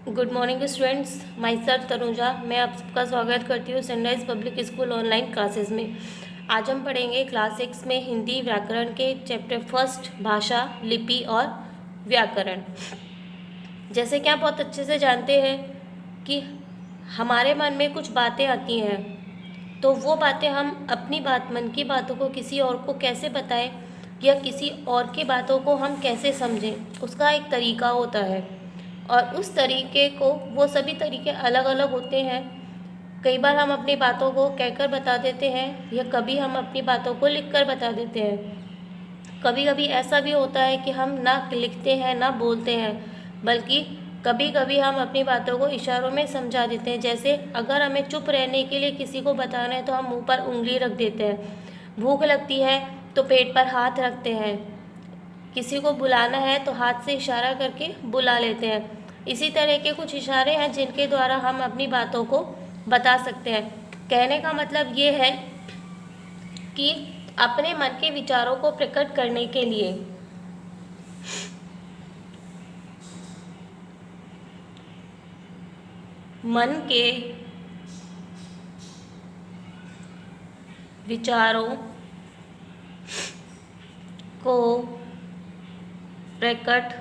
Good morning students, my self Tanuja. मैं आप सबका स्वागत करती हूँ sunrise public school online classes में। आज हम पढ़ेंगे क्लास 6 में हिंदी व्याकरण के चैप्टर फर्स्ट भाषा, लिपि और व्याकरण। जैसे कि आप बहुत अच्छे से जानते हैं कि हमारे मन में कुछ बातें आती हैं, तो वो बातें हम अपनी मन की बातों को किसी और को कैसे बताएं या किसी और की बातों को हम कैसे समझें, उसका एक तरीका होता है। और उस तरीके को, वो सभी तरीके अलग अलग होते हैं। कई बार हम अपनी बातों को कहकर बता देते हैं या कभी हम अपनी बातों को लिखकर बता देते हैं। कभी कभी ऐसा भी होता है कि हम ना लिखते हैं ना बोलते हैं, बल्कि कभी कभी हम अपनी बातों को इशारों में समझा देते हैं। जैसे अगर हमें चुप रहने के लिए किसी को बताना है तो हम मुंह पर उंगली रख देते हैं। भूख लगती है तो पेट पर हाथ रखते हैं। किसी को बुलाना है तो हाथ से इशारा करके बुला लेते हैं। इसी तरह के कुछ इशारे हैं जिनके द्वारा हम अपनी बातों को बता सकते हैं। कहने का मतलब ये है कि अपने मन के विचारों को प्रकट करने के लिए मन के विचारों को प्रकट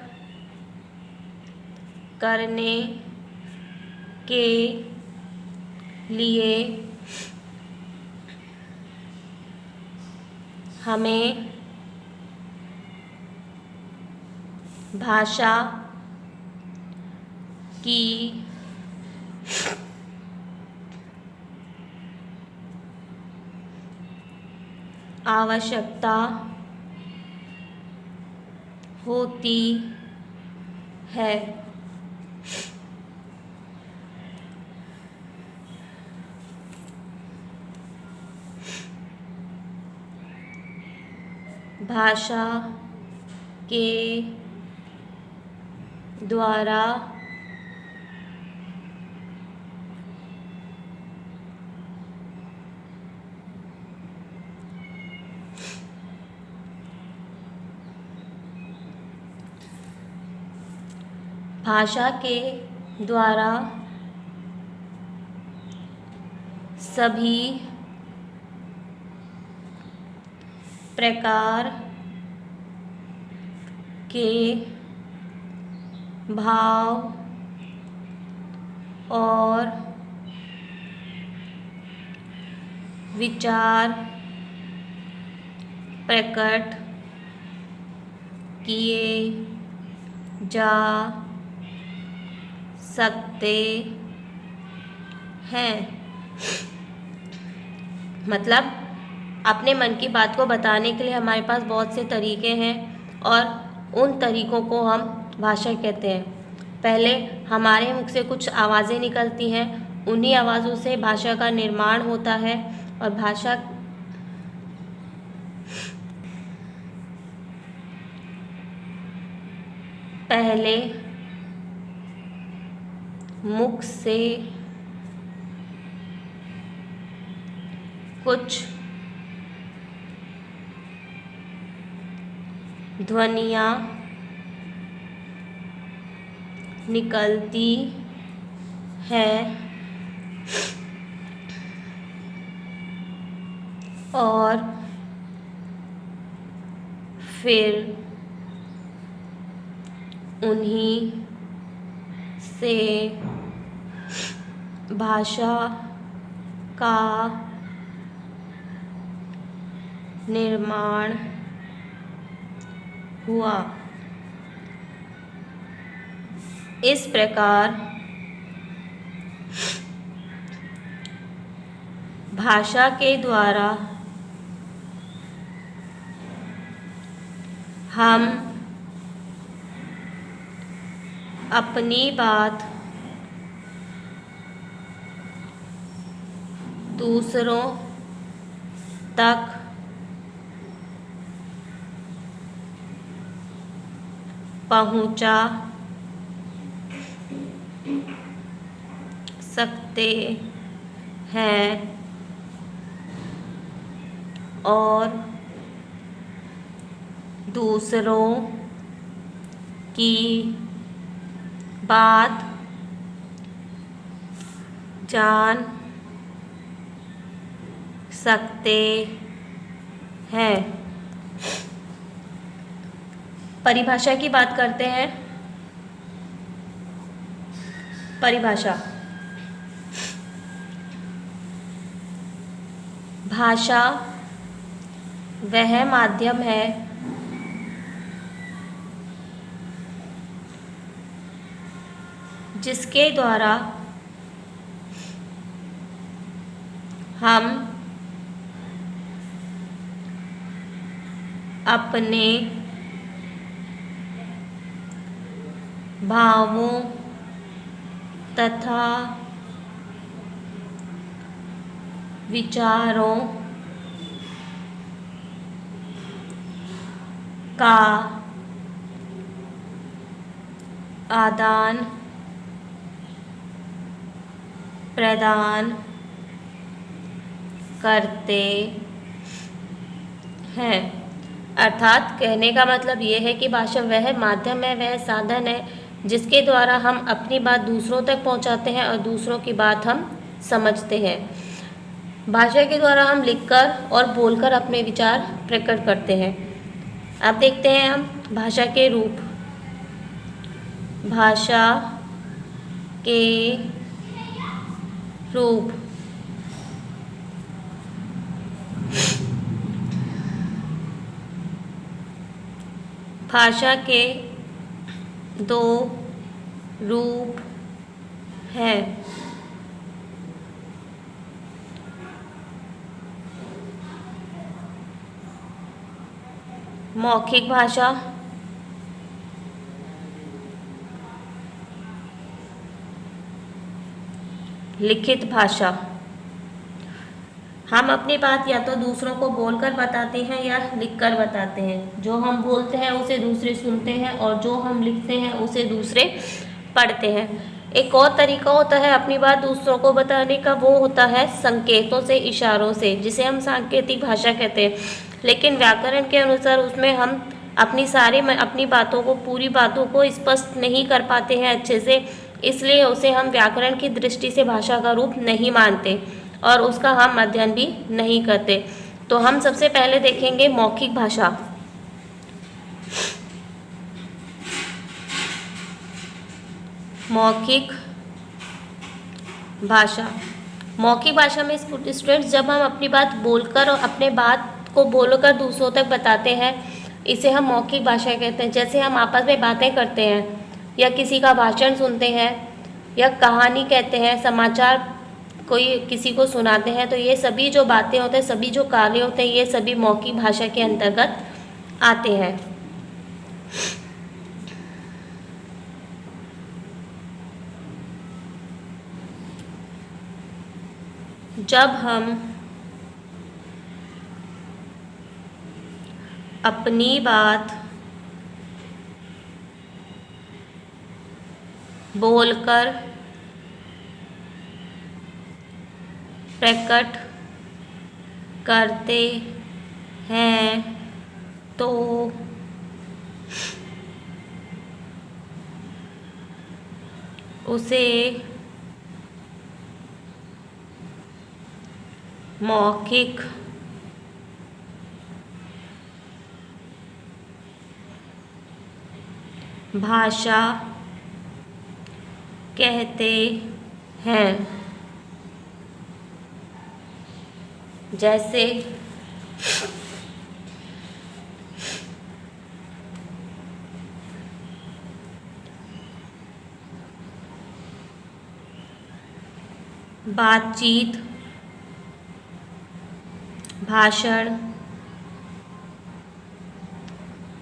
करने के लिए हमें भाषा की आवश्यकता होती है। भाषा के द्वारा भाषा के द्वारा सभी प्रकार के भाव और विचार प्रकट किए जा सकते हैं। मतलब अपने मन की बात को बताने के लिए हमारे पास बहुत से तरीके हैं और उन तरीकों को हम भाषा कहते हैं। पहले हमारे मुख से कुछ आवाज़ें निकलती हैं, उन्हीं आवाज़ों से भाषा का निर्माण होता है। और भाषा पहले मुख से कुछ ध्वनियाँ निकलती हैं और फिर उन्हीं से भाषा का निर्माण हुआ। इस प्रकार भाषा के द्वारा हम अपनी बात दूसरों तक पहुंचा सकते हैं और दूसरों की बात जान सकते हैं। परिभाषा की बात करते हैं। परिभाषा: भाषा वह माध्यम है जिसके द्वारा हम अपने भावों तथा विचारों का आदान प्रदान करते हैं। अर्थात कहने का मतलब ये है कि भाषा वह माध्यम है, वह साधन है जिसके द्वारा हम अपनी बात दूसरों तक पहुंचाते हैं और दूसरों की बात हम समझते हैं। भाषा के द्वारा हम लिखकर और बोलकर अपने विचार प्रकट करते हैं। अब देखते हैं हम भाषा के रूप। भाषा के रूप: भाषा के दो रूप हैं। मौखिक भाषा, लिखित भाषा। हम अपनी बात या तो दूसरों को बोलकर बताते हैं या लिखकर बताते हैं। जो हम बोलते हैं उसे दूसरे सुनते हैं और जो हम लिखते हैं उसे दूसरे पढ़ते हैं। एक और तरीका होता है अपनी बात दूसरों को बताने का, वो होता है संकेतों से, इशारों से, जिसे हम सांकेतिक भाषा कहते हैं। लेकिन व्याकरण के अनुसार उसमें हम अपनी बातों को, पूरी बातों को स्पष्ट नहीं कर पाते हैं अच्छे से, इसलिए उसे हम व्याकरण की दृष्टि से भाषा का रूप नहीं मानते और उसका हम अध्ययन भी नहीं करते। तो हम सबसे पहले देखेंगे मौखिक भाषा। मौखिक भाषा। मौखिक भाषा में स्टूडेंट्स जब हम अपनी बात बोलकर और अपने बात को बोलकर दूसरों तक बताते हैं, इसे हम मौखिक भाषा कहते हैं। जैसे हम आपस में बातें करते हैं या किसी का भाषण सुनते हैं या कहानी कहते हैं, समाचार कोई किसी को सुनाते हैं, तो ये सभी जो बातें होते हैं, सभी जो कार्य होते हैं, ये सभी मौखिक भाषा के अंतर्गत आते हैं। जब हम अपनी बात बोलकर प्रकट करते हैं तो उसे मौखिक भाषा कहते हैं। जैसे बातचीत, भाषण,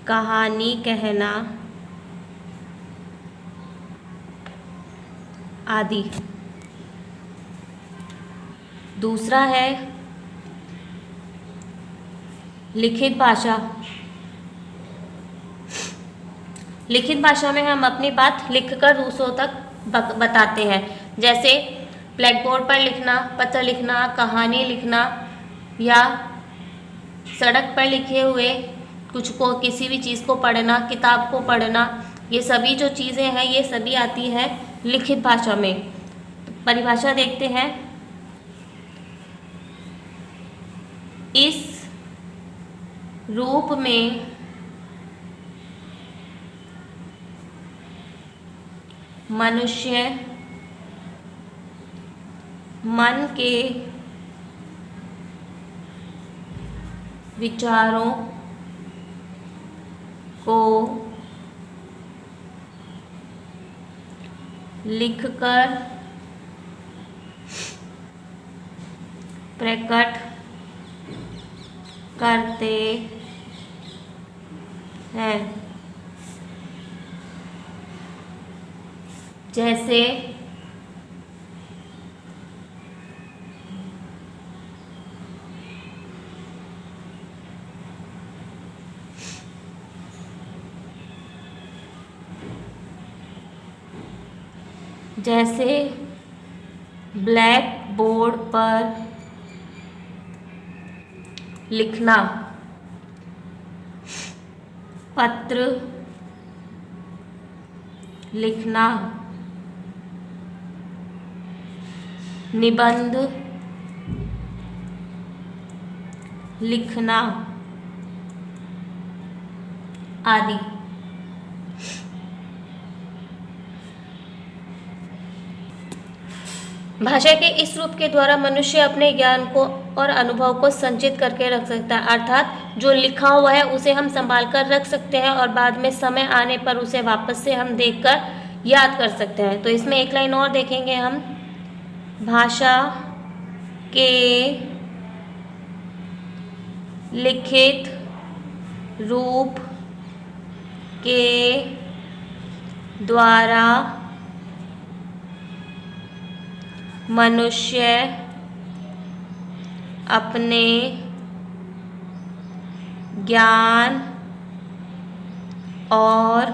कहानी कहना आदि। दूसरा है लिखित भाषा। लिखित भाषा में हम अपनी बात लिखकर दूसरों तक बताते हैं। जैसे ब्लैक बोर्ड पर लिखना, पत्र लिखना, कहानी लिखना या सड़क पर लिखे हुए कुछ को, किसी भी चीज़ को पढ़ना, किताब को पढ़ना, ये सभी जो चीज़ें हैं ये सभी आती हैं लिखित भाषा में। परिभाषा देखते हैं। इस रूप में मनुष्य मन के विचारों को लिखकर प्रकट करते हैं। जैसे ब्लैक बोर्ड पर लिखना, पत्र लिखना, निबंध लिखना आदि। भाषा के इस रूप के द्वारा मनुष्य अपने ज्ञान को और अनुभव को संचित करके रख सकता है, अर्थात जो लिखा हुआ है उसे हम संभाल कर रख सकते हैं और बाद में समय आने पर उसे वापस से हम देखकर याद कर सकते हैं। तो इसमें एक लाइन और देखेंगे हम। भाषा के लिखित रूप के द्वारा मनुष्य अपने ज्ञान और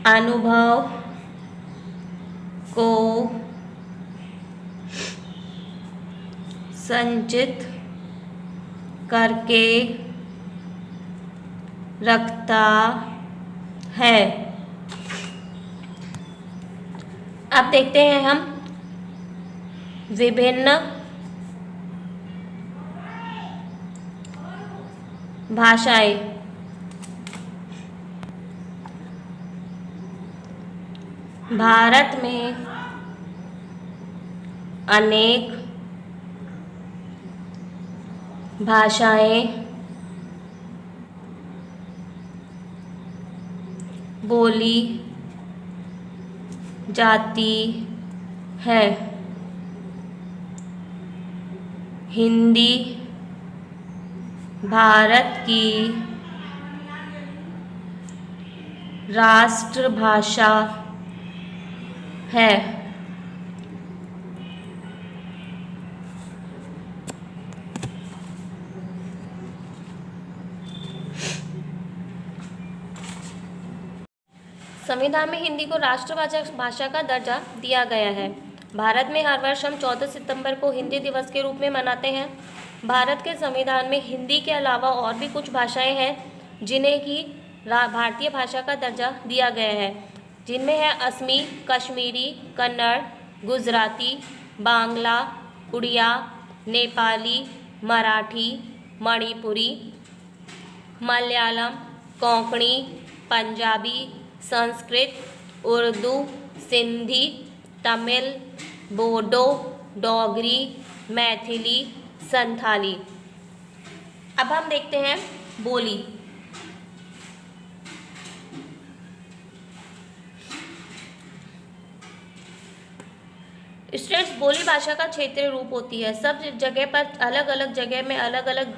अनुभव को संचित करके रखता है। अब देखते हैं हम विभिन्न भाषाएं। भारत में अनेक भाषाएं बोली जाती है। हिंदी भारत की राष्ट्रभाषा है। संविधान में हिंदी को राष्ट्रभाषा भाषा का दर्जा दिया गया है। भारत में हर वर्ष हम 14 सितंबर को हिंदी दिवस के रूप में मनाते हैं। भारत के संविधान में हिंदी के अलावा और भी कुछ भाषाएं हैं जिन्हें की भारतीय भाषा का दर्जा दिया गया है, जिनमें है असमी, कश्मीरी, कन्नड़, गुजराती, बांग्ला, उड़िया, नेपाली, मराठी, मणिपुरी, मलयालम, कोंकणी, पंजाबी, संस्कृत, उर्दू, सिंधी, तमिल, बोडो, डोगरी, मैथिली, संथाली। अब हम देखते हैं बोली। स्टूडेंट्स, बोली भाषा का क्षेत्रीय रूप होती है। सब जगह पर अलग अलग जगह में अलग अलग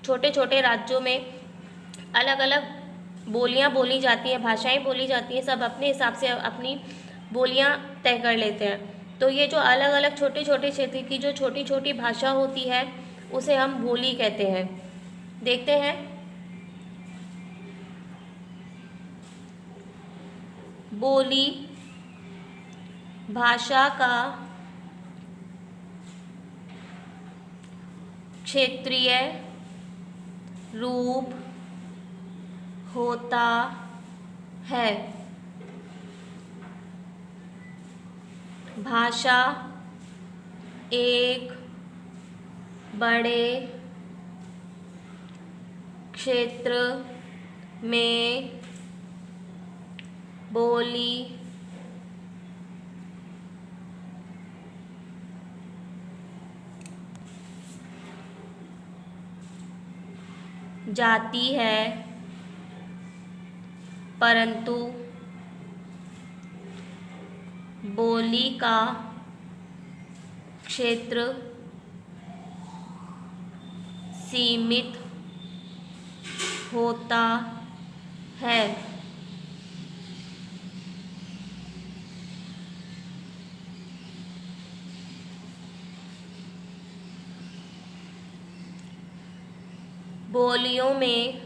छोटे छोटे राज्यों में अलग अलग बोलियां बोली जाती हैं, भाषाएं बोली जाती हैं। सब अपने हिसाब से अपनी बोलियां तय कर लेते हैं। तो ये जो अलग अलग छोटे छोटे क्षेत्र की जो छोटी छोटी भाषा होती है उसे हम बोली कहते हैं। देखते हैं बोली भाषा का क्षेत्रीय रूप होता है। भाषा एक बड़े क्षेत्र में बोली जाती है, परंतु बोली का क्षेत्र सीमित होता है। बोलियों में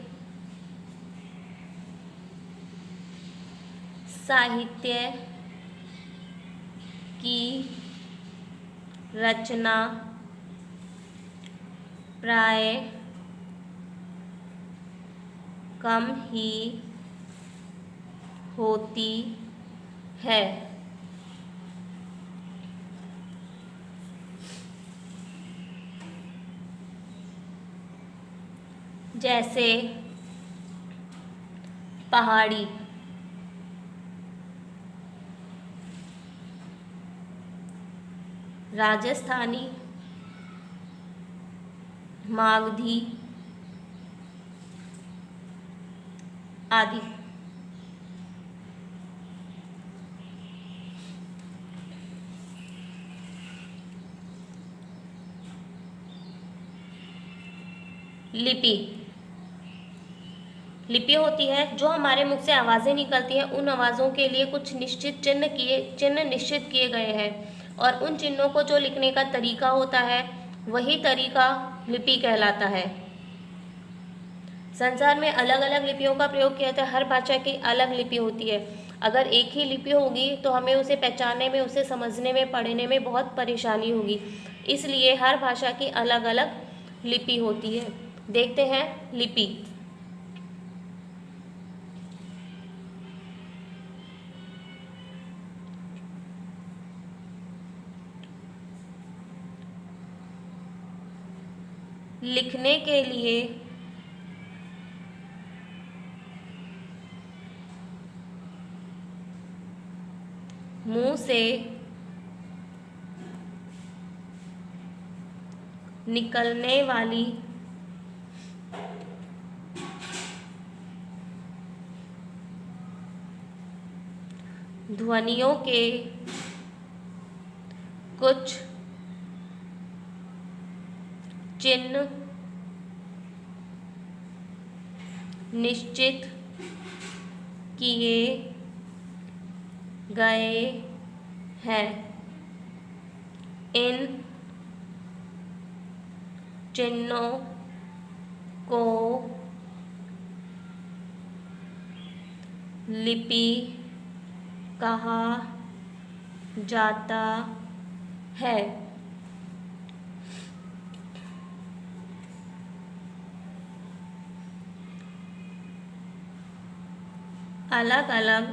साहित्य की रचना प्राय कम ही होती है। जैसे पहाड़ी, राजस्थानी, मागधी आदि। लिपि होती है जो हमारे मुख से आवाज़ें निकलती हैं, उन आवाज़ों के लिए कुछ निश्चित चिन्ह निश्चित किए गए हैं, और उन चिन्हों को जो लिखने का तरीका होता है वही तरीका लिपि कहलाता है। संसार में अलग अलग लिपियों का प्रयोग किया जाता है। हर भाषा की अलग लिपि होती है। अगर एक ही लिपि होगी तो हमें उसे पहचानने में, उसे समझने में, पढ़ने में बहुत परेशानी होगी। इसलिए हर भाषा की अलग अलग लिपि होती है। देखते हैं लिपि। लिखने के लिए मुंह से निकलने वाली ध्वनियों के कुछ चिन्ह निश्चित किए गए हैं। इन चिन्हों को लिपि कहा जाता है। अलग अलग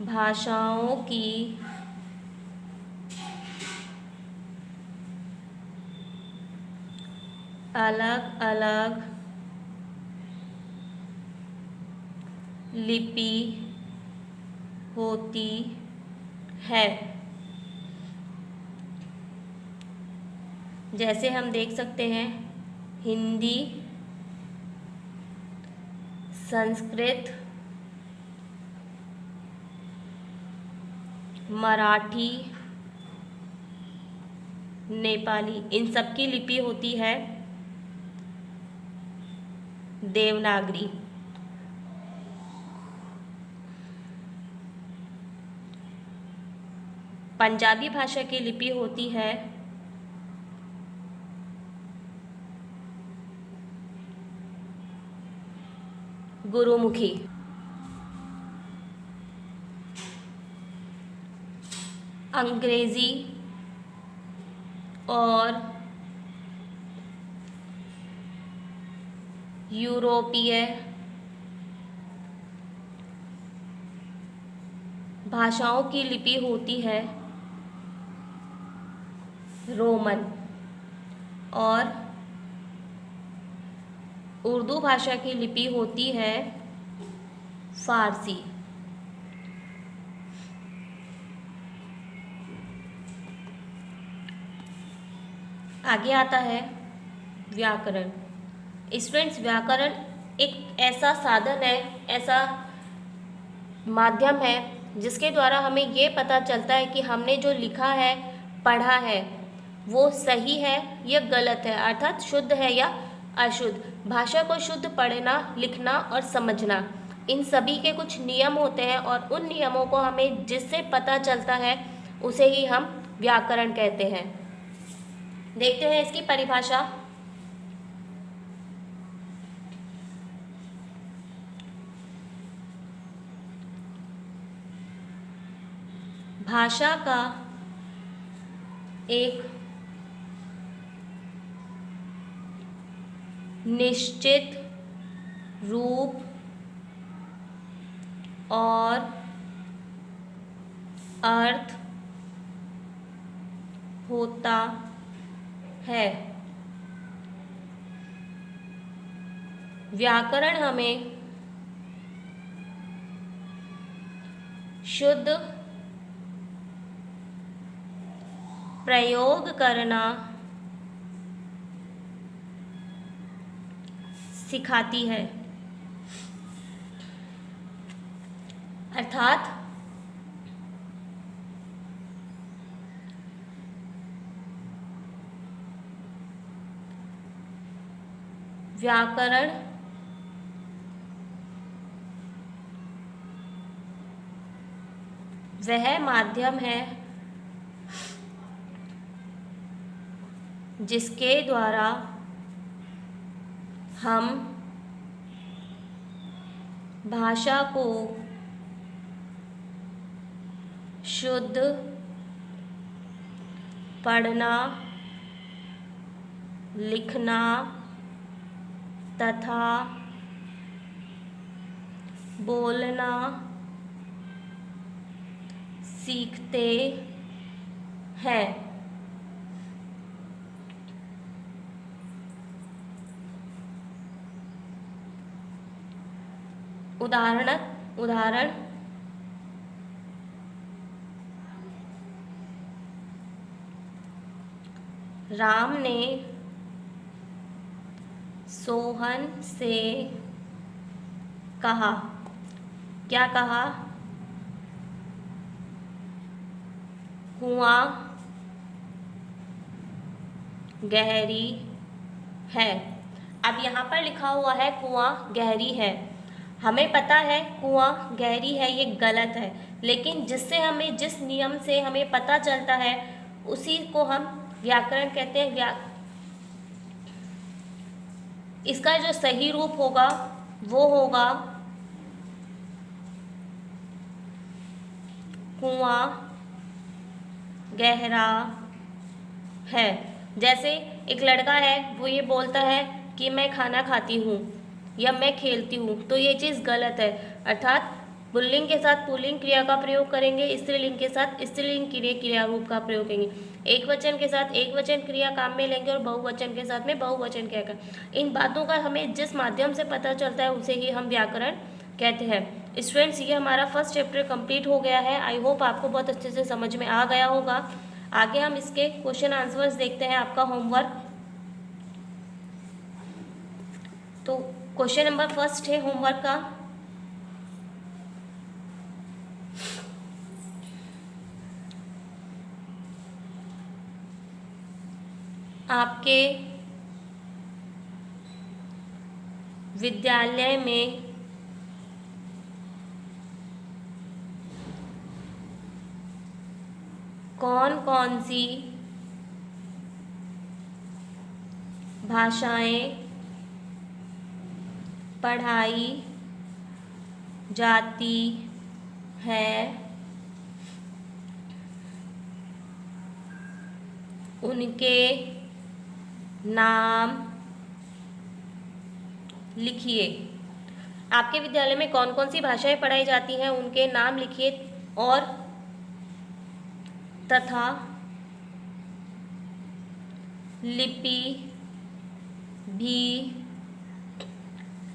भाषाओं की अलग अलग लिपि होती है। जैसे हम देख सकते हैं हिंदी, संस्कृत, मराठी, नेपाली, इन सब की लिपि होती है देवनागरी। पंजाबी भाषा की लिपि होती है गुरुमुखी। अंग्रेजी और यूरोपीय भाषाओं की लिपि होती है रोमन, और उर्दू भाषा की लिपि होती है फारसी। आगे आता है व्याकरण। स्टूडेंट्स, व्याकरण एक ऐसा साधन है, ऐसा माध्यम है जिसके द्वारा हमें ये पता चलता है कि हमने जो लिखा है, पढ़ा है, वो सही है या गलत है, अर्थात शुद्ध है या अशुद्ध। भाषा को शुद्ध पढ़ना, लिखना और समझना, इन सभी के कुछ नियम होते हैं, और उन नियमों को हमें जिससे पता चलता है उसे ही हम व्याकरण कहते हैं। देखते हैं इसकी परिभाषा। भाषा का एक निश्चित रूप और अर्थ होता है। व्याकरण हमें शुद्ध प्रयोग करना सिखाती है, अर्थात व्याकरण वह माध्यम है जिसके द्वारा हम भाषा को शुद्ध पढ़ना, लिखना तथा बोलना सीखते हैं। उदाहरण राम ने सोहन से कहा। क्या कहा? कुआं गहरी है। अब यहाँ पर लिखा हुआ है कुआं गहरी है। हमें पता है कुआं गहरी है, ये गलत है, लेकिन जिस नियम से हमें पता चलता है उसी को हम व्याकरण कहते हैं। इसका जो सही रूप होगा वो होगा कुआं गहरा है। जैसे एक लड़का है, वो ये बोलता है कि मैं खाना खाती हूँ या मैं खेलती हूँ, तो ये चीज़ गलत है, अर्थात पुल्लिंग के साथ पुल्लिंग क्रिया का प्रयोग करेंगे, स्त्रीलिंग के साथ स्त्रीलिंग क्रिया रूप का प्रयोग करेंगे, एक वचन के साथ एक वचन क्रिया काम में लेंगे और बहुवचन के साथ में बहुवचन क्रिया का। इन बातों का हमें जिस माध्यम से पता चलता है उसे ही हम व्याकरण कहते हैं। स्टूडेंट्स, ये हमारा फर्स्ट चैप्टर कंप्लीट हो गया है। आई होप आपको बहुत अच्छे से समझ में आ गया होगा। आगे हम इसके क्वेश्चन आंसर्स देखते हैं, आपका होमवर्क। तो क्वेश्चन नंबर फर्स्ट है होमवर्क का। आपके विद्यालय में कौन कौन सी भाषाएं पढ़ाई जाती है, उनके नाम लिखिए। आपके विद्यालय में कौन कौन सी भाषाएं पढ़ाई जाती हैं उनके नाम लिखिए और तथा लिपि भी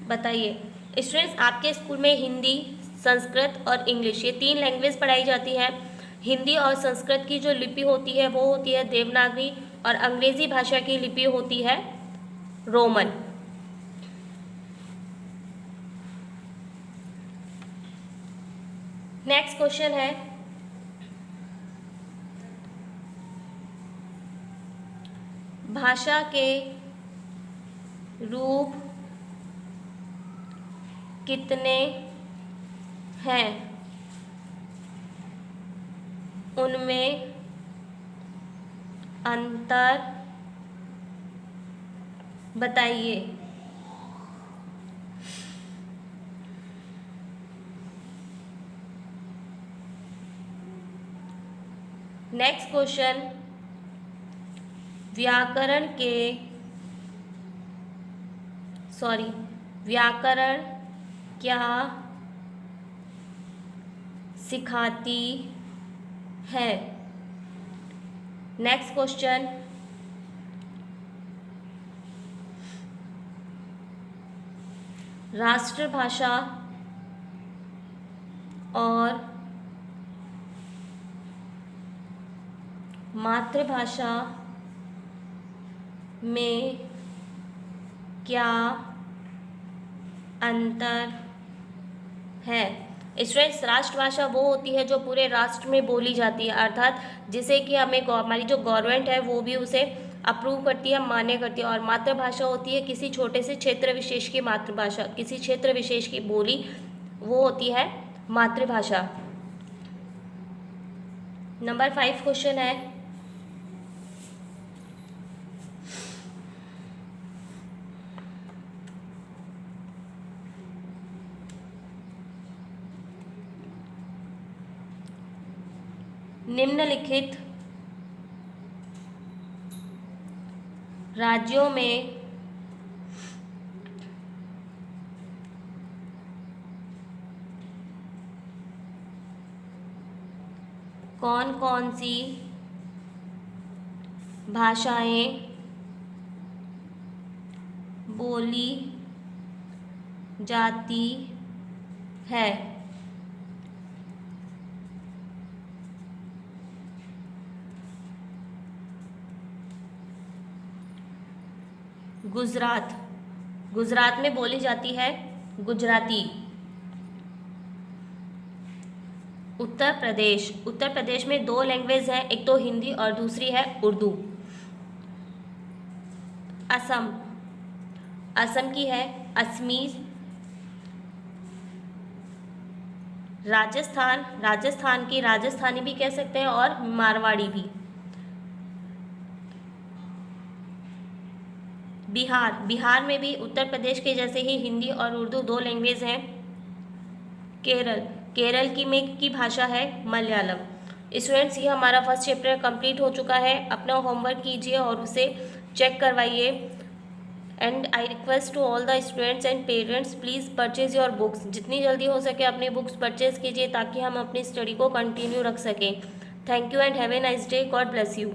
बताइए। स्टूडेंट्स, आपके स्कूल में हिंदी, संस्कृत और इंग्लिश, ये 3 लैंग्वेज पढ़ाई जाती हैं। हिंदी और संस्कृत की जो लिपि होती है वो होती है देवनागरी और अंग्रेजी भाषा की लिपि होती है रोमन। नेक्स्ट क्वेश्चन है, भाषा के रूप कितने हैं, उनमें अंतर बताइए। नेक्स्ट क्वेश्चन, व्याकरण क्या सिखाती है। नेक्स्ट क्वेश्चन, राष्ट्रभाषा और मातृभाषा में क्या अंतर है। स्टूडेंट्स, राष्ट्रभाषा वो होती है जो पूरे राष्ट्र में बोली जाती है, अर्थात जिसे कि हमें हमारी जो गवर्नमेंट है वो भी उसे अप्रूव करती है, मान्य करती है। और मातृभाषा होती है किसी छोटे से क्षेत्र विशेष की मातृभाषा, किसी क्षेत्र विशेष की बोली, वो होती है मातृभाषा। नंबर 5 क्वेश्चन है, निम्नलिखित राज्यों में कौन कौन सी भाषाएं बोली जाती है। गुजरात में बोली जाती है गुजराती। उत्तर प्रदेश में 2 लैंग्वेज हैं, एक तो हिंदी और दूसरी है उर्दू। असम की है असमी। राजस्थान की राजस्थानी भी कह सकते हैं और मारवाड़ी भी। बिहार में भी उत्तर प्रदेश के जैसे ही हिंदी और उर्दू 2 लैंग्वेज हैं। केरल की भाषा है मलयालम। स्टूडेंट्स, ये हमारा फर्स्ट चैप्टर कंप्लीट हो चुका है। अपना होमवर्क कीजिए और उसे चेक करवाइए। And I request to all the students and parents, please purchase your books. जितनी जल्दी हो सके अपनी बुक्स परचेज कीजिए ताकि हम अपनी स्टडी को कंटिन्यू रख सकें। Thank you and have a nice day. God bless you.